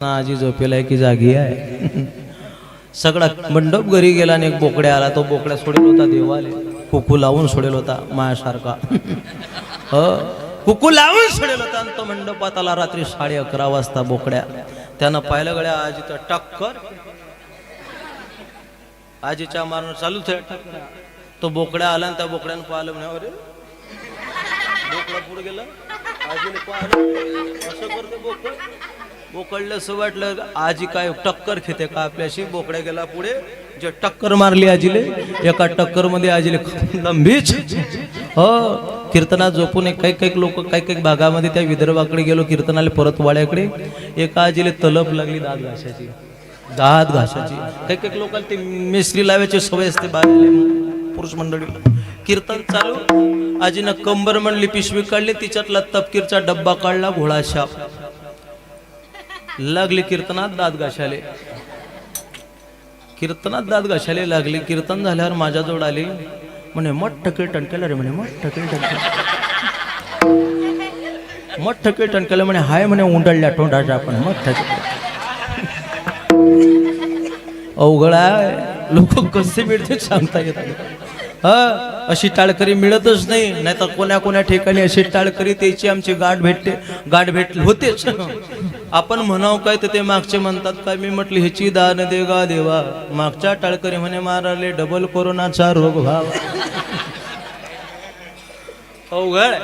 आजी झोपेलाय की जागी आहे. सगळा मंडप घरी गेला आणि एक बोकड्या आला. तो बोकड्या सोडेल होता देवाले, कुकू लावून सोडेल होता मायासारखा. कुकू लावून सोडेल होता आणि तो मंडपात आला रात्री 11:30 वाजता. बोकड्या त्यानं पाहिलं गड्या आजी तर टक्कर, आजीच्या मारणं चालूच आहे. तो बोकड्या आला आणि त्या बोकड्यानं पाहिलं म्हणे अरे बोकडा पुढे गेला. आजीने पाहिलं असं करते बोकड. बोकडलं असं वाटलं आजी काय टक्कर घेते का आपल्याशी. बोकड्या गेला पुढे, जे टक्कर मारली आजीले, एका टक्कर मध्ये आजीले लंबीच. हो कीर्तनात झोपून काही काही लोक काही भागामध्ये त्या विदर्भाकडे गेलो कीर्तनाला परत वाड्याकडे. एका आजीले तलप लागली दात घासाची. काही लोकांना ते मिस्त्री लावायची सवय असते बाहेर पुरुष मंडळीला. कीर्तन चालू, आजीनं कंबर म्हणली पिशवी काढली, तिच्यातला तपकीरचा डब्बा काढला, घोळा शाप. लागली कीर्तनात दात घाशाले. कीर्तनात दात घाशाले लागली. कीर्तन झाल्यावर माझ्याजवळ आली म्हणे मठ कीर्तन केलं रे म्हणे. मठ कीर्तन केलं म्हणे. हाय म्हणे उंडळल्या तोंडाच्या आपण मठ. अवघड आहे, लोक कसे मिळते सांगता येत. अशी टाळकरी मिळतच नाही. नाही तर कोण्या ठिकाणी अशी टाळकरी त्याची आमची गाठ भेट होतेच. आपण म्हणाव काय तर ते मागचे म्हणतात काय. मी म्हटलं ह्याची दान दे गा देवा. मागच्या टाळकरी म्हणे माराले डबल कोरोनाचा रोग व्हावा. अवघड.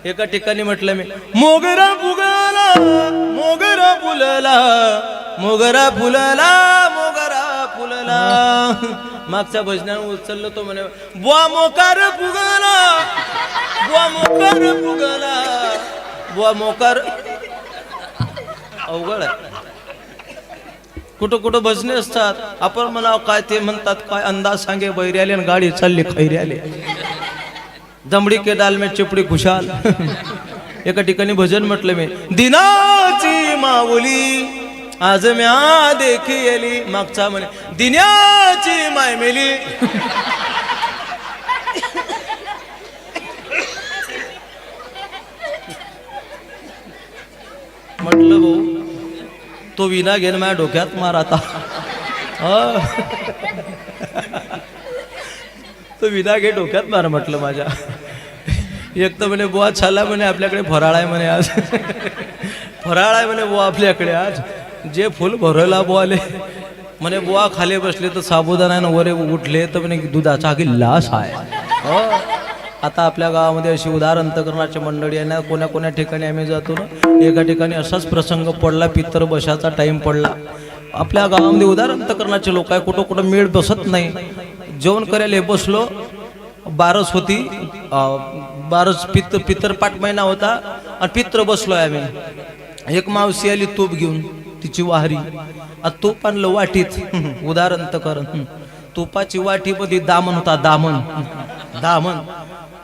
एका ठिकाणी म्हटलं मी मोगरा फुगला, मोगरा फुलला, मोगरा फुलला, मोगरा फुलला. मागच्या भजनानं उचललं तो म्हणे बुवा मोकार फुगला, बुवा मोकार फुगला, बुवा मोकार. अवघड आहे. कुठं भजने असतात. आपण म्हणावं काय ते म्हणतात काय अंदाज सांगे बैर्याले आणि गाडी चालली खैर्याले. दमडी के दाल में चिपडी खुशाल. एका ठिकाणी भजन म्हटलं मी दिनाची माऊली आज म्या देखी आली. मागचा म्हणे दिन्याची माय मेली. म्हटलं भाऊ तो विना घेन माझ्या डोक्यात मार आता. तो विना घे डोक्यात मार म्हटलं माझ्या. एक तर म्हणे बुवा छाला म्हणे आपल्याकडे फराळ आहे म्हणे आज. फराळ आहे म्हणे बुवा आपल्याकडे आज. जे फुल भरायला बुवाले म्हणे बुवा खाली बसले तर साबुदाणा वरे उठले तर म्हणे दुधाचा गिल्लास आहे. आता आपल्या गावामध्ये अशी उदार अंतकरणाची मंडळी आहे ना. कोण्या ठिकाणी आम्ही जातो ना, एका ठिकाणी असाच प्रसंग पडला. पित्तर बसाचा टाइम पडला. आपल्या गावामध्ये उदार अंतकरणाचे लोक आहे. कुठं मेळ बसत नाही. जेवण करायला बसलो, बारस होती. बारस पित्तर पाठ महिना होता आणि पित्र बसलोय आम्ही. एक मावशी आली तूप घेऊन, तिची वाहरी. तूप आणलं वाटीत. उदार अंतकरण. तुपाची वाटी मध्ये दामन होता. दामन.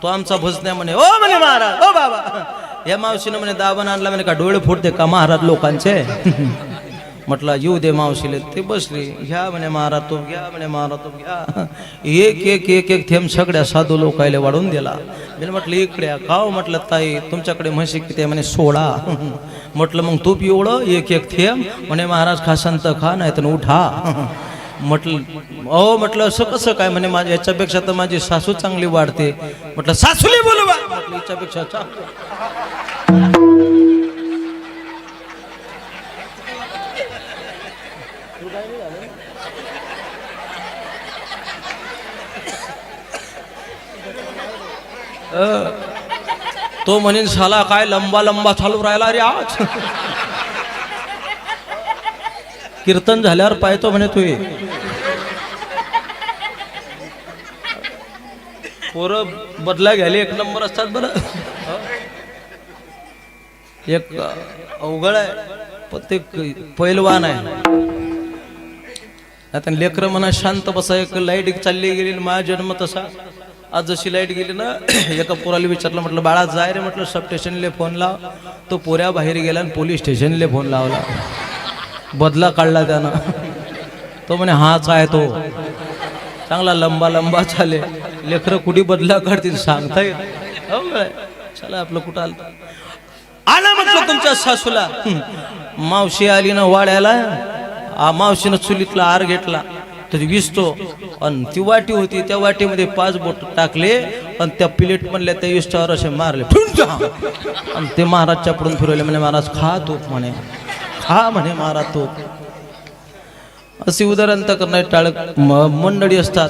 तो आमचा भजन्या म्हणे ओ म्हणे महाराज ओ बाबा. या मावशीने म्हणे दामन आणला म्हणे का डोळे फोडते का महाराज लोकांचे. म्हटलं येऊ दे मावशीले. ते बसली. घ्या म्हणे महाराज तो घ्या म्हणे महाराज तो घ्या. एक थेंब सगळ्या साधू लोकायला वाढून दिला. मी म्हटलं इकडे खाव. म्हटलं ताई तुमच्याकडे म्हशी किती आहे म्हणे 16. म्हटलं मग तूप एवढं एक थेंब म्हणे महाराज खासन तर खा नाही तर उठा. म्हटलं अहो म्हटलं असं कसं काय म्हणे माझ्या याच्यापेक्षा तर माझी सासू चांगली वाढते. म्हटलं सासूली बोलवा. म्हटलं याच्यापेक्षा तो म्हणेन साला काय लंबा चालू राहिला रे आज. कीर्तन झाल्यावर पाहतो म्हणे तू. पोरं बदला घ्यायला एक नंबर असतात बरं. एक अवघड आहे पण ते पैलवान आहे. आता लेकरं म्हणा शांत बसा. एक लाईट चालली गेली माझा जन्म तसा. आज जशी लाईट गेली ना, एका पोराला विचारलं म्हटलं बाळा जाय रे म्हटलं सब स्टेशनले फोन लाव. तो पोऱ्या बाहेर गेला आणि पोलीस स्टेशनले फोन लावला. बदला काढला त्यानं. तो म्हणे हाच आहे तो. चांगला लंबा चाले. लेकरं कुठे बदला काढतील सांगता येत. चला आपलं कुठं आलं. आला म्हटलं तुमच्या सासूला मावशी आली ना वाड्याला, मावशीनं चुलीतला आर घेतला तरी विसतो, आणि ती वाटी होती त्या वाटीमध्ये 5 बोट टाकले आणि त्या प्लेट म्हणल्या त्या विष्टावर असे मारले आणि ते महाराजच्या पुढून फिरवले. म्हणे महाराज खा तूप, म्हणे खा, म्हणे महाराज तूप. असे उदाहरण तर करणारे टाळक मंडळी असतात.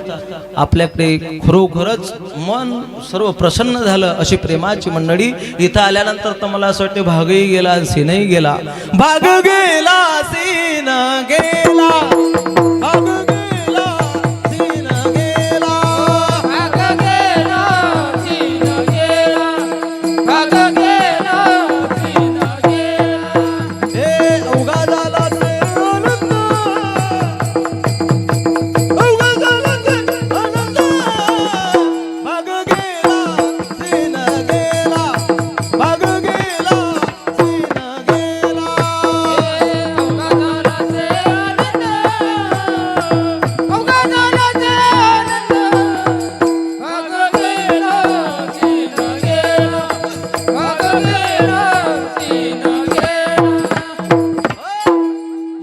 आपल्याकडे खरोखरच मन सर्व प्रसन्न झालं अशी प्रेमाची मंडळी. इथं आल्यानंतर तर मला असं वाटतं भागही गेला सीनही गेला, भाग गेला सीन गेला, भाग गेला सीन गेला, भाग गेला सीन गेला, भाग गेला सीन गेला. हे अवघा झाला से आनंद, अवघा झाला से आनंद, भाग गेला सीन गेला, भाग गेला सीन गेला. अवघा झाला से आनंद, अवघा झाला से आनंद, भाग गेला सीन गेला, भाग गेला सीन गेला.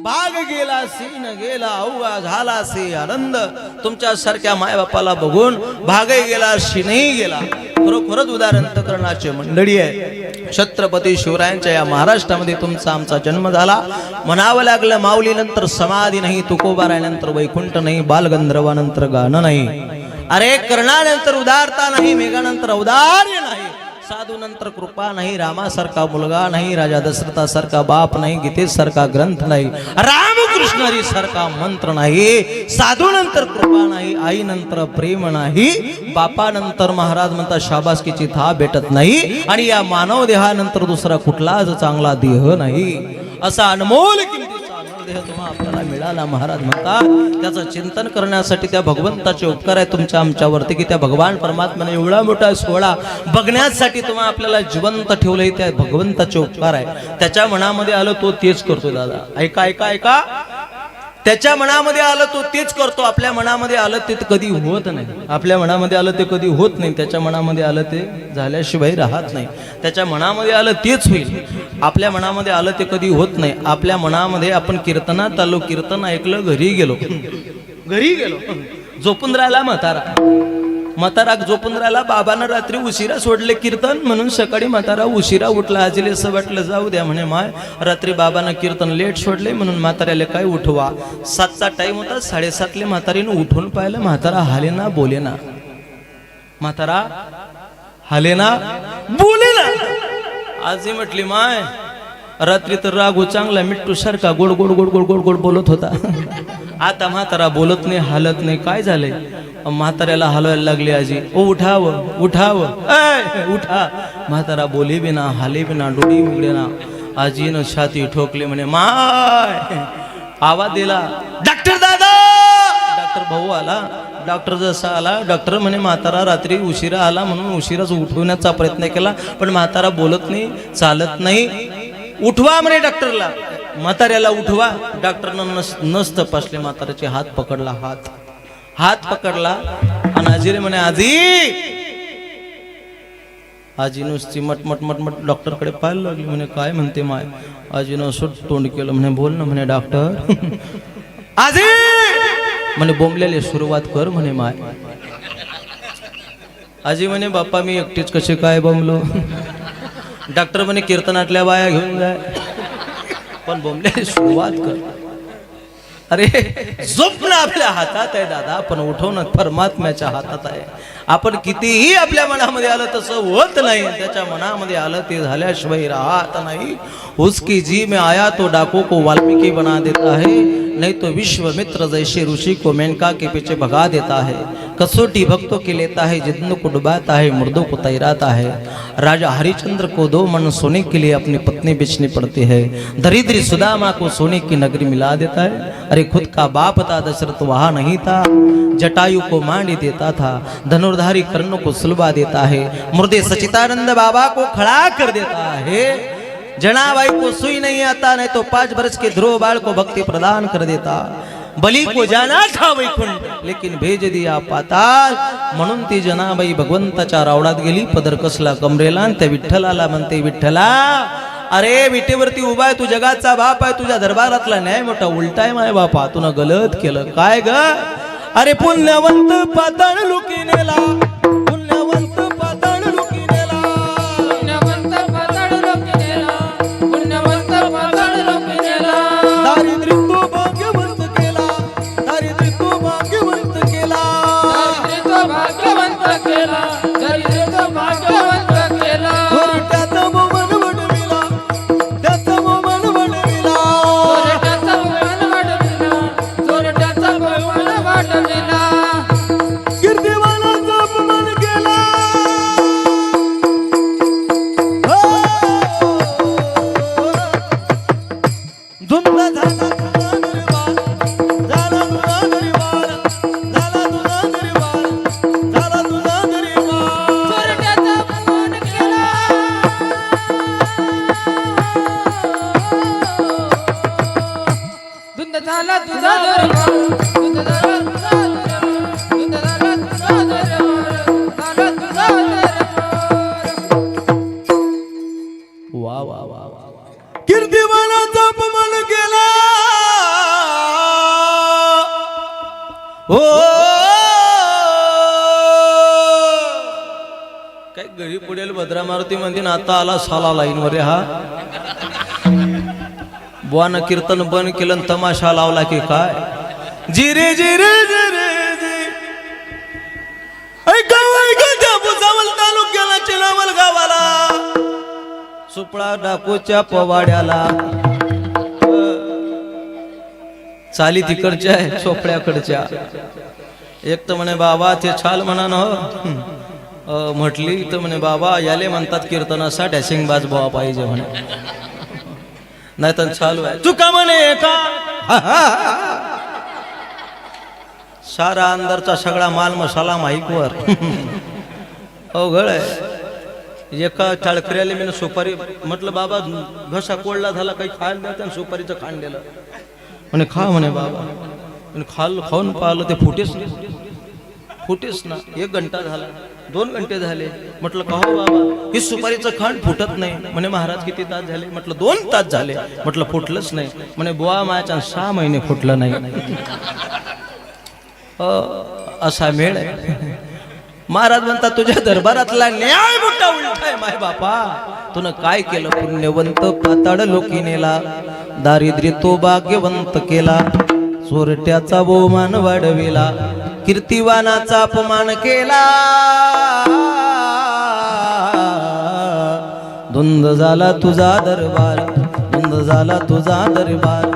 भाग गेला सीन गेला, अवघा झाला से आनंद. तुमच्या सारख्या मायबापाला बघून भागही गेला सीनही गेला. खरोखरच उदाहरण अंतकरणाची मंडळी आहे. छत्रपती शिवरायांच्या या महाराष्ट्रामध्ये तुमचा आमचा जन्म झाला. म्हणावं लागलं माऊली नंतर समाधी नाही, तुकोबारायनंतर वैकुंठ नाही, बालगंधर्वानंतर गाणं नाही, अरे कर्णानंतर उदारता नाही, मेघानंतर औदार्य नाही, साधू नंतर कृपा नाही, रामासारखा मुलगा नाही, राजा दशरथासारखा बाप नाही, गीतेसारखा ग्रंथ नाही, रामकृष्ण हरी सारखा मंत्र नाही, साधू नंतर कृपा नाही, आई नंतर प्रेम नाही, बापानंतर महाराज म्हणता शाबासकीची थाप भेटत नाही, आणि या मानव देहानंतर दुसरा कुठलाच चांगला देह नाही. असा अनमोल किमतीचा अनमोल देह तुम्हा आपल्याला मिळाला. महाराज म्हणतात त्याचं चिंतन करण्यासाठी त्या भगवंताचे उपकार आहे तुमच्या आमच्यावरती, की त्या भगवान परमात्म्याने एवढा मोठा सोहळा बघण्यासाठी तुम्हा आपल्याला जिवंत ठेवलंय. त्या भगवंताचे उपकार आहे. त्याच्या मनामध्ये आलं तो तेच करतो. दादा ऐका ऐका ऐका, त्याच्या मनामध्ये आलं तो तेच करतो. आपल्या मनामध्ये आलं ते कधी होत नाही. आपल्या मनामध्ये आलं ते कधी होत नाही. त्याच्या मनामध्ये आलं ते झाल्याशिवाय राहत नाही. त्याच्या मनामध्ये आलं तेच होईल. आपल्या मनामध्ये आलं ते कधी होत नाही. आपल्या मनामध्ये आपण कीर्तनात आलो, कीर्तन ऐकलं, घरी गेलो, झोपून राहिला म्हातारा झोपून राहिला. बाबांना रात्री उशिरा सोडले कीर्तन, म्हणून सकाळी म्हातारा उशिरा उठला. आजीले असं वाटलं जाऊ द्या, म्हणे माय रात्री बाबांना कीर्तन लेट सोडले म्हणून म्हाताऱ्याला काय उठवा. 7चा टाइम होता, 7:30 म्हातारीनं उठून पाहिलं. म्हातारा हालेना बोलेना, म्हातारा हालेना बोलेना. आजी म्हटली माय रात्री तर रागू चांगला मिट्टू सारखा गोड गोड गोड गोड गोड गोड बोलत होता. आता म्हातारा बोलत नाही, हालत नाही. काय झालंय? म्हाताऱ्याला हलवायला लागली आजी. ओ उठावं उठावं, उठा. म्हातारा बोले बिना, हाले बिना, डोळी उघडे ना. आजीनं छाती ठोकली. म्हणे माय आवाज दिला, डॉक्टर दादा. डॉक्टर भाऊ आला. डॉक्टर जसा आला, डॉक्टर म्हणे म्हातारा रात्री उशिरा आला म्हणून उशिराच उठवण्याचा प्रयत्न केला, पण म्हातारा बोलत नाही, चालत नाही. उठवा म्हणे डॉक्टरला, म्हाताऱ्याला उठवा. डॉक्टरनं नस तपासले. म्हाताऱ्याचे हात पकडला, हात पकडला आणि आजीने म्हणे आजी. आजी नुसती मटमट मटमट डॉक्टरकडे पाहायला लागली. म्हणे काय म्हणते माय? आजीनं असं तोंड केलं. म्हणे बोल ना. म्हणे डॉक्टर. आजी म्हणे बोंबल्याला सुरुवात कर. म्हणे माय. आजी म्हणे बाप्पा मी एकटीच कसे काय बोंबलो. डॉक्टर म्हणे कीर्तनातल्या बाया घेऊन जाय, पण बोंबल्याला सुरुवात कर. अरे झोपणं आपल्या हातात आहे दादा, पण उठवणं परमात्म्याच्या हातात आहे. आपण कितीही आपल्या मनामध्ये आलं तसं होत नाही. त्याच्या मनामध्ये आलं ते झाल्याशिवाय राहत नाही. उसकी जी में आया तो डाकू को वाल्मीकि बना देता है, नहीं तो विश्वामित्र जैसे ऋषि को मेनका के पीछे भगा देता है. कसौटी भक्तों की लेता है, जिद्दों को डुबाता है, मुर्दों को तैराता है. राजा हरिश्चंद्र को 2 मन सोने के लिए अपनी पत्नी बेचनी पड़ती है. दरिद्री सुदामा को सोने की नगरी मिला देता है. अरे खुद का बाप था दशरथ वहाँ नहीं था, जटायु को मांडी देता था. धनुर्धारी कर्ण को सुलभा देता है. मुर्दे सचितानंद बाबा को खड़ा कर देता है. जनाबाई को सुई नहीं आता, नहीं तो 5 वर्ष के ध्रुव बाल को भक्ति प्रदान कर देता. बली को जाना था वैकुंठ, लेकिन भेज दिया पाताल. म्हणून ती जनाबाई भगवंताच्या रावडात गेली. पदर कसला कमरेला, त्या विठ्ठलाला म्हणते विठ्ठला अरे विटेवरती उभा आहे, तू जगाचा बाप आहे, तुझ्या दरबारातला न्याय मोठा उलटा आहे माय बापा, तुला गलत केलं काय ग? अरे पुण्यवंत पाताळ लुकी नेला, पुण्यवंत पाताळ लुकी नेला, पुण्यवंत पाताळ लोकी नेला, पुण्यवंत पाताळ लोकी नेला. दारिद्र्य तो भाग्यवंत केला, दारिद्र्य तो भाग्यवंत केला, दरिद्र तो भाग्यवंत केला, दरिद्र तो भाग्यवंत केला. त्याचा मोमन वडविला, त्याचा मोमन वडविला, चोरट्याचा बहुमान वाढविला, चोरट्याचा बहुमान वाढविला. कीर्तिवानाचा अपमान केला. हो! धुंद झाला तुझा दरबार, झाला तुझा दरबार, झाला तुझा दरबार, झाला तुझा दरबार. चोरट्याचा बहुमान केला. धुंद झाला तुझा दरबार, धुंद झाला तुझा दरबार, धुंद झाला तुझा दरबार, झाला तुझा दरबार. वा वा वा वा. कीर्तिवानाचा अपमान केला. हो काय घरी पुढेल भद्रा मारुती म्हणते ना, आता आला साला लाईनवर रे हा. बुवानं कीर्तन बंद केलं आणि तमाशा लावला की काय. जिरे जिरे जिरे जी ऐका त्या भुसावळ तालुक्याला चिलावल गावाला सुपळा डाकूच्या पवाड्याला चाली तिकडच्या आहे चोपड्याकडच्या. एक तर म्हणे बाबा ते छाल म्हणा न म्हटली तर म्हणे बाबा याले म्हणतात कीर्तनासा डॅशिंग बाज बोवा पाहिजे म्हणे, नाही तर चालू आहे चुका म्हणे का. सारा अंदरचा सगळा माल मसाला माईकवर अवघड आहे. एका टाळकऱ्याला मी सुपारी म्हटलं बाबा घसा कोळला झाला काही खायला द्या, त्यानं सुपारीचं खाण दिलं म्हणे खा म्हणे बाबा. खाऊन पाहिलं ते फुटेच ना. 1 घंटा झाला, 2 घंटे झाले. म्हटलं का हो बाबा ही सुपारीचं खांड फुटत नाही म्हणे. महाराज किती तास झाले? म्हटलं 2 तास झाले. म्हटलं फुटलंच नाही म्हणे. बुवा माझ्या 6 महिने फुटलं नाही. असा मेळ आहे. महाराज म्हणतात तुझ्या दरबारातला न्याय मोठा उलटा आहे माय बापा. तुनं काय केलं? पुण्यवंत पाताळ लोकी नेला, दारिद्र्य तो भाग्यवंत केला, चोरट्याचा बहुमान वाढविला, कीर्तिवानाचा अपमान केला. धुंद झाला तुझा दरबार, धुंद झाला तुझा दरबार,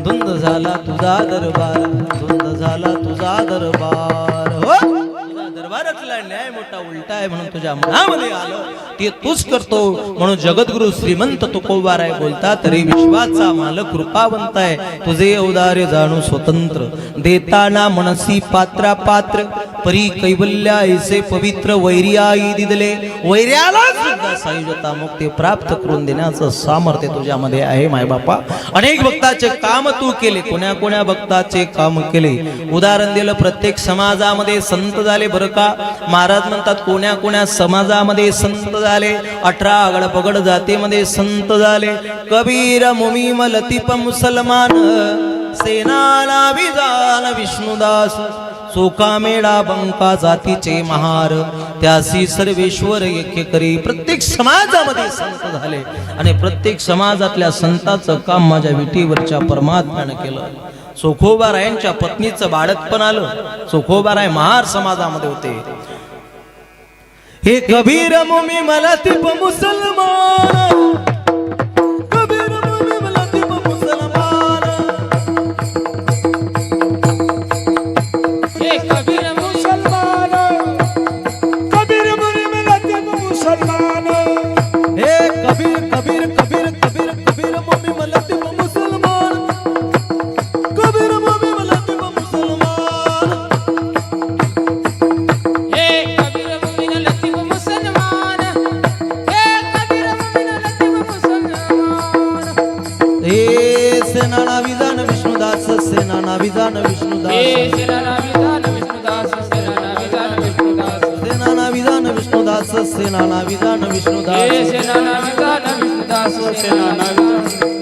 धुंद झाला तुझा दरबार, धुंद झाला तुझा दरबार. हो तुझा दरबारातला न्याय मोठा उलटा आहे म्हणून तुझ्या मनामध्ये आलं ते तूच करतो. म्हणून जगद्गुरु श्रीमंत तुकोबार आहे बोलता तरी विश्वाचा मालक कृपावंत आहे. तुझे अवदार्य जाणू स्वतंत्र, देताना मनसी पात्रा पात्र, परी कैवल्य ऐसे पवित्र, वैर्याई दिदले वैर्याला सुद्धा सायुजता मुक्ती प्राप्त करून देण्याचं सामर्थ्य तुझ्यामध्ये आहे माय बापा. अनेक भक्ताचे काम तू केले, कोण्या कोण्या भक्ताचे काम केले. उदाहरण दिलं, प्रत्येक समाजामध्ये संत झाले बरं का. महाराज म्हणतात कोण्या कोण्या समाजामध्ये संत झाले. 18 आगड पगड जातीमध्ये संत झाले. कबीर मुमीम लतीफ मुसलमान, सेनाला विजान विष्णुदास, सोकामेळा बंका जातीचे महार, त्यासी सर्वेश्वर एके करी. प्रत्येक समाजामध्ये संत झाले आणि प्रत्येक समाजातल्या संताचं काम माझ्या विटीवरच्या परमात्म्यानं केलं. चोखोबारायांच्या पत्नीचं बाळक पण आलं. चोखोबाराय महार समाजामध्ये होते. हे कबीर मुमी मला तिप मुसलमान, कबीर मुमी मला तिप मुसलमान, हे कबीर मुसलमान, कबीर मुनी मला ते मुसलमान. हे कबीर कबीर कबीर कबीर कबीर मुमी मला तिप मुसलमान, कबीर मुमी मला तिप मुसलमान. हे कबीर मुनी लतीफ मुसलमान, हे कबीर मुनी लतीफ मुसलमान. हे सेनाना विजान विष्णुदास, सेनाना विजान विष्णुदास, हे सेनाना विधान विष्णुदास, सेनाना विधान विष्णुदास, सेनाना विजान विष्णुदास, सेनाना विजान विष्णुदास. हे सेनाना विधान दास सेना नाविक